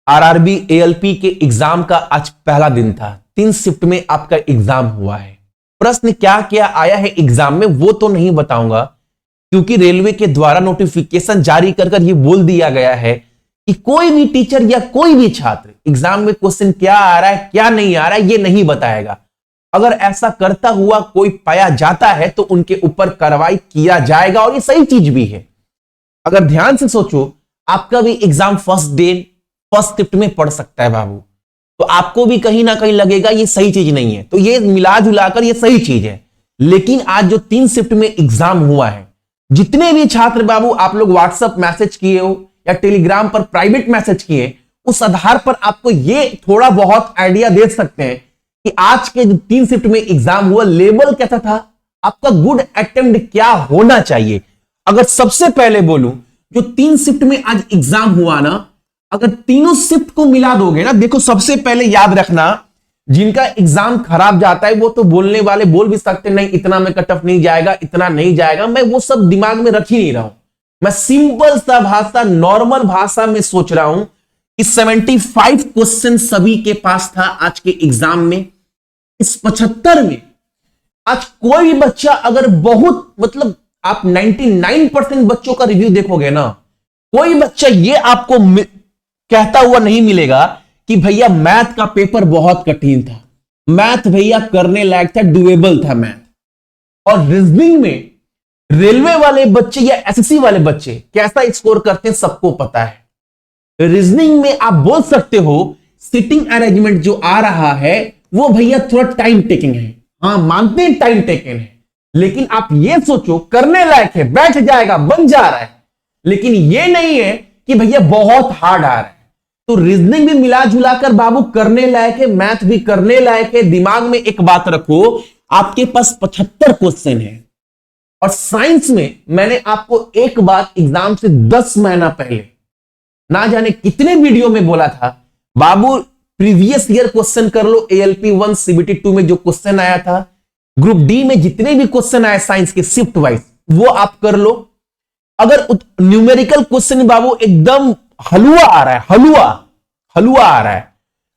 RRB ALP के exam का आज पहला दिन था। 3 शिफ्ट में आपका एग्जाम हुआ है। प्रश्न क्या क्या आया है एग्जाम में वो तो नहीं बताऊंगा, क्योंकि रेलवे के द्वारा नोटिफिकेशन जारी कर ये बोल दिया गया है कि कोई भी टीचर या कोई भी छात्र एग्जाम में क्वेश्चन क्या आ रहा है क्या नहीं आ रहा है ये नहीं बताएगा। अगर ऐसा करता हुआ कोई पाया जाता है तो उनके ऊपर कार्रवाई किया जाएगा, और ये सही चीज भी है। अगर ध्यान से सोचो, आपका भी एग्जाम फर्स्ट शिफ्ट में पढ़ सकता है बाबू, तो आपको भी कहीं ना कहीं लगेगा ये सही चीज नहीं है, तो ये मिला जुलाकर ये सही चीज है। लेकिन आज जो 3 शिफ्ट में एग्जाम हुआ है, जितने भी छात्र बाबू आप लोग व्हाट्सएप मैसेज किए हो या टेलीग्राम पर प्राइवेट मैसेज किए, उस आधार पर आपको ये थोड़ा बहुत आइडिया दे सकते हैं कि आज के जो 3 शिफ्ट में एग्जाम हुआ लेवल कैसा था, आपका गुड अटेम्प्ट क्या होना चाहिए। अगर सबसे पहले बोलूं, जो 3 शिफ्ट में आज एग्जाम हुआ ना, अगर तीनों शिफ्ट को मिला दोगे ना, देखो सबसे पहले याद रखना, जिनका एग्जाम खराब जाता है वो तो बोलने वाले बोल भी सकते नहीं इतना में कट ऑफ नहीं जाएगा, इतना नहीं जाएगा। मैं वो सब दिमाग में रख ही नहीं रहा हूं। मैं सिंपल सा भाषा, नॉर्मल भाषा में सोच रहा हूं कि 75 क्वेश्चन सभी के पास था आज के एग्जाम में। इस 75 में आज कोई भी बच्चा अगर बहुत मतलब आप 99% बच्चों का रिव्यू देखोगे ना, कोई बच्चा ये आपको कहता हुआ नहीं मिलेगा कि भैया मैथ का पेपर बहुत कठिन था, मैथ भैया करने लायक था, डुएबल था मैथ। और रीजनिंग में रेलवे वाले बच्चे या एसएससी वाले बच्चे कैसा स्कोर करते हैं सबको पता है। रीजनिंग में आप बोल सकते हो सिटिंग अरेंजमेंट जो आ रहा है वो भैया थोड़ा टाइम टेकिंग है, हाँ मानते हैं टाइम टेकिंग है, लेकिन आप ये सोचो करने लायक है, बैठ जाएगा, बन जा रहा है। लेकिन ये नहीं है कि भैया बहुत हार्ड आ रहा है। तो रीजनिंग भी मिला जुलाकर बाबू करने लायक है, मैथ भी करने लायक है। दिमाग में एक बात रखो, आपके पास 75 क्वेश्चन है। और साइंस में मैंने आपको एक बात एग्जाम से 10 महीना पहले ना जाने कितने वीडियो में बोला था, बाबू प्रीवियस ईयर क्वेश्चन कर लो। एएलपी 1 सीबीटी 2 में जो क्वेश्चन आया था, ग्रुप डी में जितने भी क्वेश्चन आए साइंस के शिफ्ट वाइज वो आप कर लो। अगर न्यूमेरिकल क्वेश्चन बाबू एकदम हलवा आ रहा है, हलवा आ रहा है,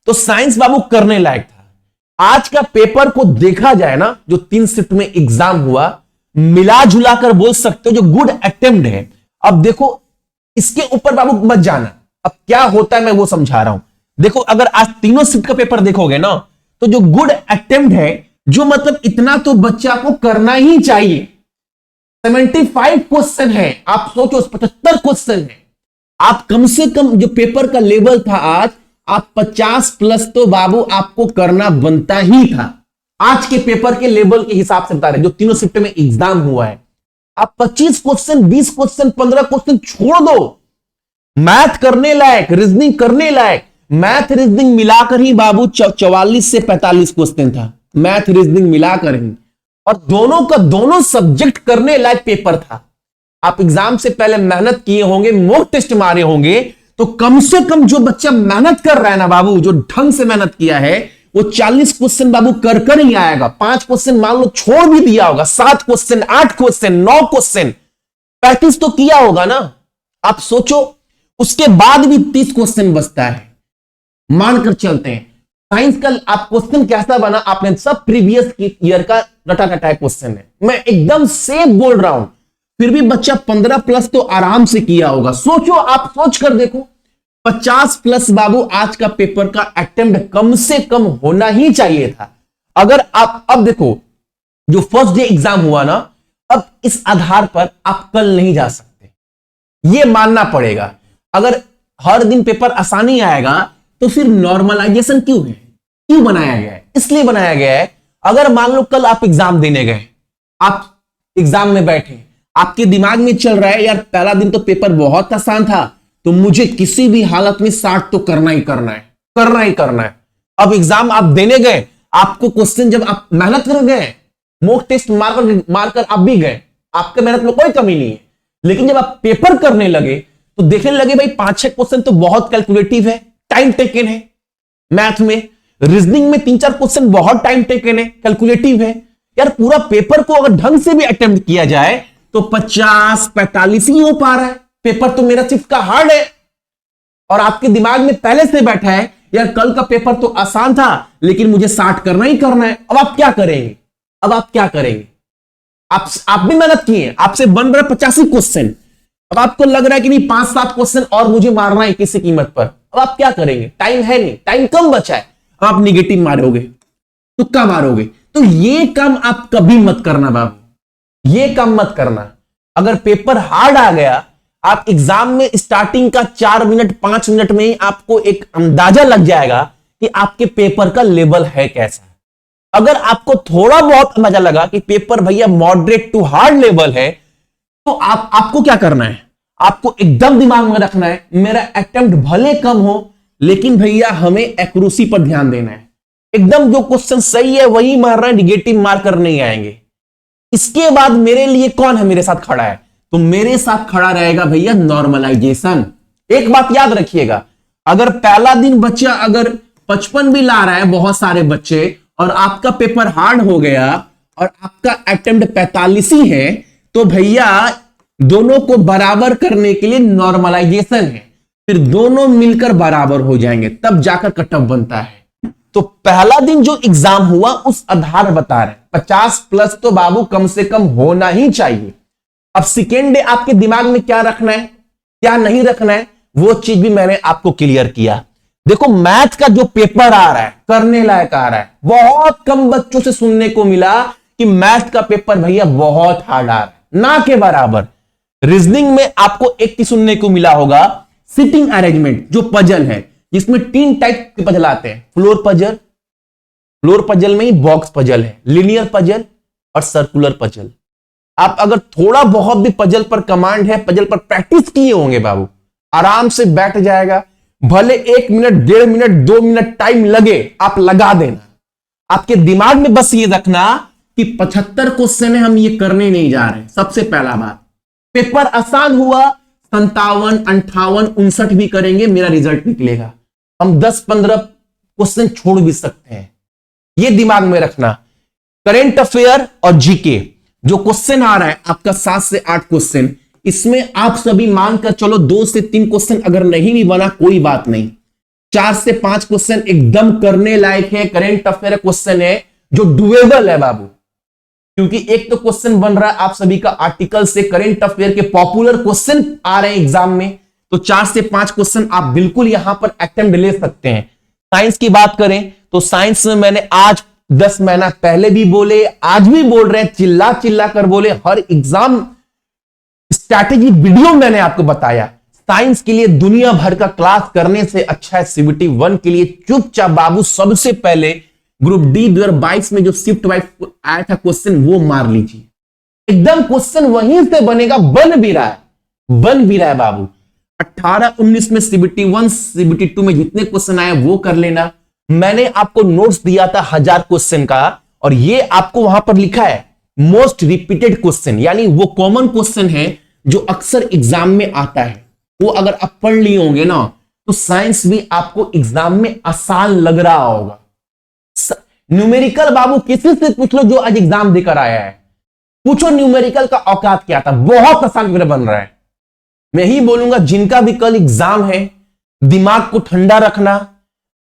तो साइंस बाबू करने लायक था। आज का पेपर को देखा जाए ना, जो 3 शिफ्ट में एग्जाम हुआ, मिला जुलाकर बोल सकते हो जो गुड अटेम्प्ट है। अब देखो इसके ऊपर बाबू मत जाना, अब क्या होता है मैं वो समझा रहा हूं। देखो अगर आज तीनों शिफ्ट का पेपर देखोगे ना, तो जो गुड अटेम्प्ट है, जो मतलब इतना तो बच्चा को करना ही चाहिए। 75 क्वेश्चन है, आप सोचो 75 क्वेश्चन है, आप कम से कम जो पेपर का लेवल था आज, आप 50 प्लस तो बाबू आपको करना बनता ही था। आज के पेपर के लेवल के हिसाब से बता रहे जो तीनों शिफ्ट में एग्जाम हुआ है, आप 25 क्वेश्चन, 20 क्वेश्चन, 15 क्वेश्चन छोड़ दो, मैथ करने लायक, रीजनिंग करने लायक। मैथ रीजनिंग मिलाकर ही बाबू 44 से 45 क्वेश्चन था, मैथ रीजनिंग मिलाकर ही, और दोनों का दोनों सब्जेक्ट करने लायक पेपर था। आप एग्जाम से पहले मेहनत किए होंगे, मॉक टेस्ट मारे होंगे, तो कम से कम जो बच्चा मेहनत कर रहा है ना बाबू, जो ढंग से मेहनत किया है, वो 40 क्वेश्चन बाबू कर ही आएगा। 5 क्वेश्चन मान लो छोड़ भी दिया होगा, 7 क्वेश्चन, 8 क्वेश्चन, 9 क्वेश्चन प्रैक्टिस तो किया होगा ना। आप सोचो उसके बाद भी 30 क्वेश्चन बचता है, मानकर चलते हैं। साइंस का आप क्वेश्चन कैसा बना, आपने सब प्रीवियस ईयर का रटा क्वेश्चन है, मैं एकदम सेफ बोल रहा हूं। फिर भी बच्चा 15 प्लस तो आराम से किया होगा। सोचो, आप सोच कर देखो, 50 प्लस बाबू आज का पेपर का अटेम्प्ट कम से कम होना ही चाहिए था। अगर आप अब देखो जो फर्स्ट डे एग्जाम हुआ ना, अब इस आधार पर आप कल नहीं जा सकते, यह मानना पड़ेगा। अगर हर दिन पेपर आसानी आएगा तो फिर नॉर्मलाइजेशन क्यों है, क्यों बनाया गया है? इसलिए बनाया गया है, अगर मान लो कल आप एग्जाम देने गए, आप एग्जाम में बैठे, आपके दिमाग में चल रहा है यार पहला दिन तो पेपर बहुत आसान था, तो मुझे किसी भी हालत में 60 तो करना ही करना है। अब एग्जाम आप देने गए, आपको क्वेश्चन जब आप मेहनत कर गए, मॉक टेस्ट मारकर आप भी गए, आपके मेहनत में कोई कमी नहीं है, लेकिन जब आप पेपर करने लगे तो देखने लगे भाई 5-6 क्वेश्चन तो बहुत कैलकुलेटिव है, टाइम टेकन है। मैथ में, रीजनिंग में 3-4 क्वेश्चन बहुत टाइम टेकन है, कैलकुलेटिव है। यार पूरा पेपर को अगर ढंग से भी अटेम्प्ट किया जाए तो 50-45 ही हो पा रहा है। पेपर तो मेरा शिफ्ट का हार्ड है, और आपके दिमाग में पहले से बैठा है यार कल का पेपर तो आसान था लेकिन मुझे 60 करना ही करना है, अब आप क्या करेंगे? अब आप क्या करेंगे? आप भी मेहनत किए, आपसे बन रहा है 85 क्वेश्चन, अब आपको लग रहा है कि नहीं 5-7 क्वेश्चन और मुझे मारना है किसी कीमत पर, अब आप क्या करेंगे? टाइम है नहीं, टाइम कम बचा है, आप निगेटिव मारोगे, तुक्का मारोगे। तो ये काम आप कभी मत करना बाबू, ये काम मत करना। अगर पेपर हार्ड आ गया, आप एग्जाम में स्टार्टिंग का 4 मिनट 5 मिनट में ही आपको एक अंदाजा लग जाएगा कि आपके पेपर का लेवल है कैसा। अगर आपको थोड़ा बहुत अंदाजा लगा कि पेपर भैया मॉडरेट टू हार्ड लेवल है, तो आपको क्या करना है? आपको एकदम दिमाग में रखना है मेरा अटेम्प्ट भले कम हो लेकिन भैया हमें एक्यूरेसी पर ध्यान देना है। एकदम जो क्वेश्चन सही है वही मार रहा है, निगेटिव मार्कर नहीं आएंगे। इसके बाद मेरे लिए कौन है मेरे साथ खड़ा है? तो मेरे साथ खड़ा रहेगा भैया नॉर्मलाइजेशन। एक बात याद रखिएगा, अगर पहला दिन बच्चा अगर 55 भी ला रहा है बहुत सारे बच्चे और आपका पेपर हार्ड हो गया और आपका अटेम्प्ट 45 ही है, तो भैया दोनों को बराबर करने के लिए नॉर्मलाइजेशन है, फिर दोनों मिलकर बराबर हो जाएंगे, तब जाकर कट ऑफ बनता है। तो पहला दिन जो एग्जाम हुआ उस आधार बता रहे 50 प्लस तो बाबू कम से कम होना ही चाहिए। अब सेकेंड डे आपके दिमाग में क्या रखना है क्या नहीं रखना है वो चीज भी मैंने आपको क्लियर किया। देखो मैथ का जो पेपर आ रहा है करने लायक आ रहा है, बहुत कम बच्चों से सुनने को मिला कि मैथ का पेपर भैया बहुत हार्ड आ रहा है, ना के बराबर। रीजनिंग में आपको एक चीज सुनने को मिला होगा, सिटिंग अरेंजमेंट जो पजल है जिसमें 3 टाइप के पजल आते हैं, फ्लोर पजल में ही बॉक्स पजल है, लिनियर पजल और सर्कुलर पजल। आप अगर थोड़ा बहुत भी पजल पर कमांड है, पजल पर प्रैक्टिस किए होंगे बाबू, आराम से बैठ जाएगा। भले 1 मिनट 1.5 मिनट 2 मिनट टाइम लगे, आप लगा देना। आपके दिमाग में बस ये रखना कि 75 क्वेश्चन है, हम ये करने नहीं जा रहे। सबसे पहला बात, पेपर आसान हुआ 57 58 59 भी करेंगे, मेरा रिजल्ट निकलेगा। हम 10-15 क्वेश्चन छोड़ भी सकते हैं, ये दिमाग में रखना। करेंट अफेयर और जीके जो क्वेश्चन आ रहा है आपका 7 से 8 क्वेश्चन, इसमें आप सभी मानकर चलो 2 से 3 क्वेश्चन अगर नहीं भी बना कोई बात नहीं, 4 से 5 क्वेश्चन एकदम करने लायक है। करेंट अफेयर क्वेश्चन है जो डुएबल है बाबू, क्योंकि एक तो क्वेश्चन बन रहा है आप सभी का आर्टिकल से, करेंट अफेयर के पॉपुलर क्वेश्चन आ रहे हैं एग्जाम में, तो 4 से 5 क्वेश्चन आप बिल्कुल यहां पर अटेम्प्ट ले सकते हैं। साइंस की बात करें तो साइंस में मैंने आज 10 महीना पहले भी बोले, आज भी बोल रहे हैं, चिल्ला चिल्ला कर बोले, हर एग्जाम स्ट्रैटेजी वीडियो मैंने आपको बताया। साइंस के लिए दुनिया भर का क्लास करने से अच्छा है सीबीटी 1 के लिए चुपचाप बाबू सबसे पहले ग्रुप डी 2022 में जो शिफ्ट वाइज आया था क्वेश्चन वो मार लीजिए, एकदम क्वेश्चन वहीं से बनेगा, बन भी रहा है बाबू। 18-19 में सीबीटी 1 सीबीटी 2 में जितने क्वेश्चन आए वो कर लेना। मैंने आपको नोट्स दिया था 1000 क्वेश्चन का, और ये आपको वहां पर लिखा है मोस्ट रिपीटेड क्वेश्चन, यानी वो कॉमन क्वेश्चन है जो अक्सर एग्जाम में आता है। वो अगर आप पढ़ लिए होंगे ना तो साइंस भी आपको एग्जाम में आसान लग रहा होगा। न्यूमेरिकल बाबू किसी से पूछ लो जो आज एग्जाम देकर आया है, पूछो न्यूमेरिकल का औकात क्या था, बहुत आसान पेपर बन रहा है। मैं ही बोलूंगा जिनका भी कल एग्जाम है दिमाग को ठंडा रखना,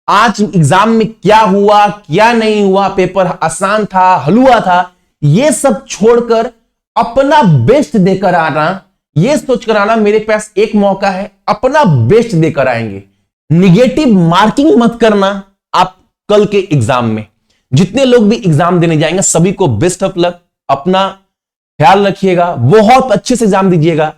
आज एग्जाम में क्या हुआ क्या नहीं हुआ, पेपर आसान था हलवा था, ये सब छोड़कर अपना बेस्ट देकर आना, ये सोचकर आना मेरे पास एक मौका है, अपना बेस्ट देकर आएंगे। निगेटिव मार्किंग मत करना आप कल के एग्जाम में। जितने लोग भी एग्जाम देने जाएंगे सभी को बेस्ट ऑफ लक, अपना ख्याल रखिएगा, बहुत अच्छे से एग्जाम दीजिएगा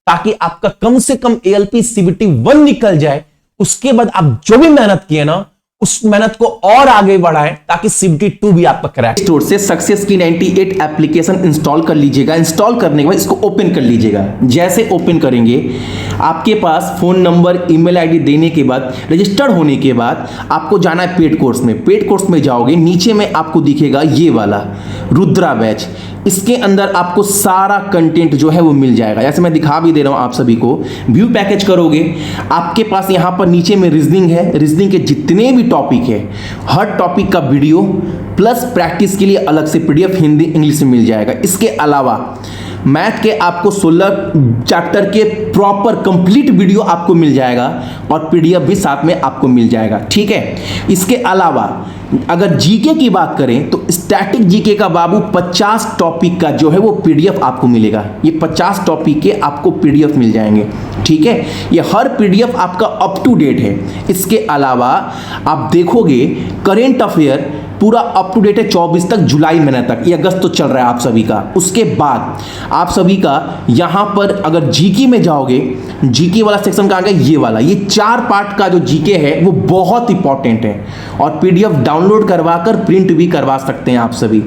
ताकि आपका कम से कम एएलपी सीबीटी 1 निकल जाए। उसके बाद आप जो भी मेहनत किए ना उस मेहनत को और आगे बढ़ाएं ताकि सीबीटी 2 भी आपका क्रैक। स्टोर से सक्सेस की 98 एप्लीकेशन इंस्टॉल कर लीजिएगा। इंस्टॉल करने के बाद इसको ओपन कर लीजिएगा। जैसे ओपन करेंगे आपके पास फोन नंबर ईमेल आईडी देने के बाद रजिस्टर्ड होने के बाद आपको जाना है पेड कोर्स में। पेड कोर्स में जाओगे, नीचे में आपको दिखेगा ये वाला रुद्रा बैच, इसके अंदर आपको सारा कंटेंट जो है वो मिल जाएगा। जैसे मैं दिखा भी दे रहा हूं आप सभी को, व्यू पैकेज करोगे आपके पास यहां पर नीचे में रीजनिंग है, रीजनिंग के जितने भी टॉपिक है हर टॉपिक का वीडियो प्लस प्रैक्टिस के लिए अलग से पीडीएफ हिंदी इंग्लिश में मिल जाएगा। इसके अलावा मैथ के आपको 16 चैप्टर के प्रॉपर कंप्लीट वीडियो आपको मिल जाएगा और पीडीएफ भी साथ में आपको मिल जाएगा, ठीक है। इसके अलावा अगर जीके की बात करें तो स्टैटिक जीके का बाबू 50 टॉपिक का जो है वो पीडीएफ आपको मिलेगा। ये 50 टॉपिक के आपको पीडीएफ मिल जाएंगे, ठीक है। ये हर पीडीएफ आपका अप टू डेट है। इसके अलावा आप देखोगे करेंट अफेयर पूरा अप टू डेट है 24 तक, जुलाई महीने तक, ये अगस्त तो चल रहा है आप सभी का। उसके बाद आप सभी का यहां पर अगर जीके में जाओगे, जीके वाला सेक्शन का आ गया ये वाला, ये 4 पार्ट का जो जीके है वो बहुत इंपॉर्टेंट है और पीडीएफ डाउनलोड करवा कर प्रिंट भी करवा सकते हैं आप सभी।